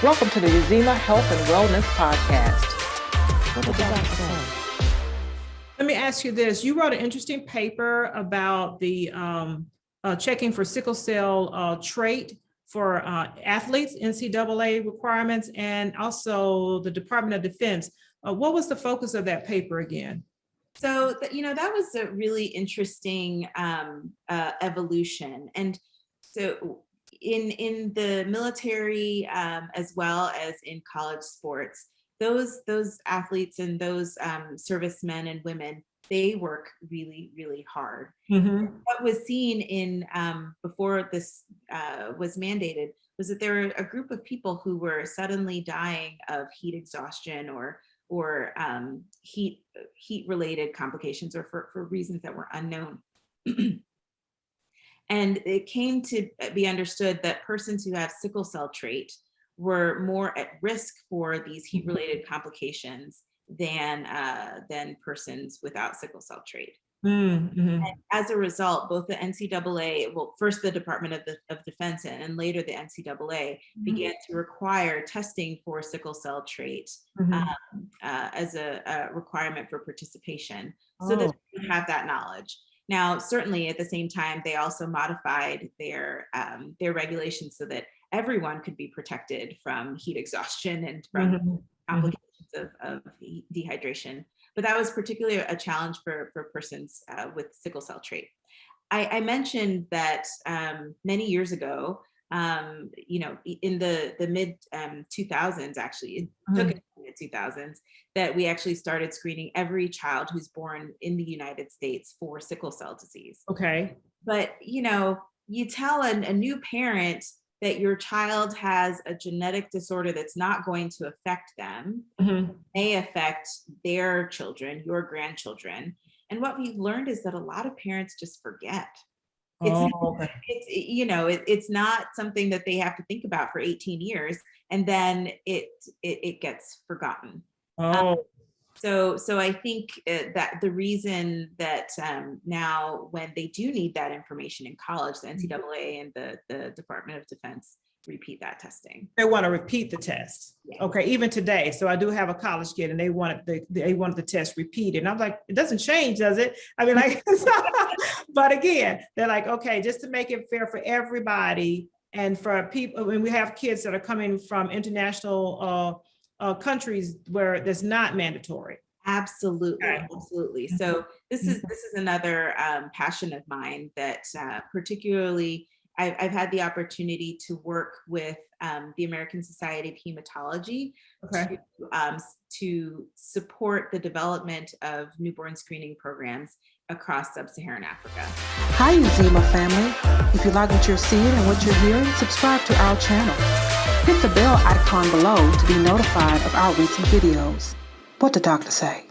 Welcome to the Uzima Health and Wellness Podcast. What did the doctor say? Let me ask you this. You wrote an interesting paper about the checking for sickle cell trait for athletes, NCAA requirements, and also the Department of Defense. What was the focus of that paper again? So, that was a really interesting evolution. And so in the military, as well as in college sports, those athletes and those servicemen and women, they work really, really hard. Mm-hmm. What was seen in before this was mandated was that there were a group of people who were suddenly dying of heat exhaustion or heat related complications, or for reasons that were unknown. And it came to be understood that persons who have sickle cell trait were more at risk for these heat related complications than persons without sickle cell trait. Mm-hmm. And as a result, both the NCAA, well, first the Department of Defense and later the NCAA began to require testing for sickle cell trait as a requirement for participation, so that they have that knowledge. Now, certainly at the same time, they also modified their regulations so that everyone could be protected from heat exhaustion and from complications of dehydration. But that was particularly a challenge for persons with sickle cell trait. I mentioned that many years ago, in the mid 2000s, actually, it took it in the 2000s, that we actually started screening every child who's born in the United States for sickle cell disease. Okay. But, you tell a new parent that your child has a genetic disorder that's not going to affect them, may affect their children, your grandchildren. And what we've learned is that a lot of parents just forget. It's not something that they have to think about for 18 years, and then it gets forgotten. So I think that the reason that now when they do need that information in college, the NCAA and the Department of Defense repeat that testing. They want to repeat the test. Yeah. Okay, even today. So I do have a college kid, and they wanted the test repeated. And I'm like, it doesn't change, does it? I mean, like, but again, they're like, okay, just to make it fair for everybody, and for people, when we have kids that are coming from international countries where that's not mandatory. Absolutely, Okay. absolutely. So this is another passion of mine that particularly I've had the opportunity to work with the American Society of Hematology to support the development of newborn screening programs across sub-Saharan Africa. Hi, Uzima family. If you like what you're seeing and what you're hearing, subscribe to our channel. Hit the bell icon below to be notified of our recent videos. What the doctor say?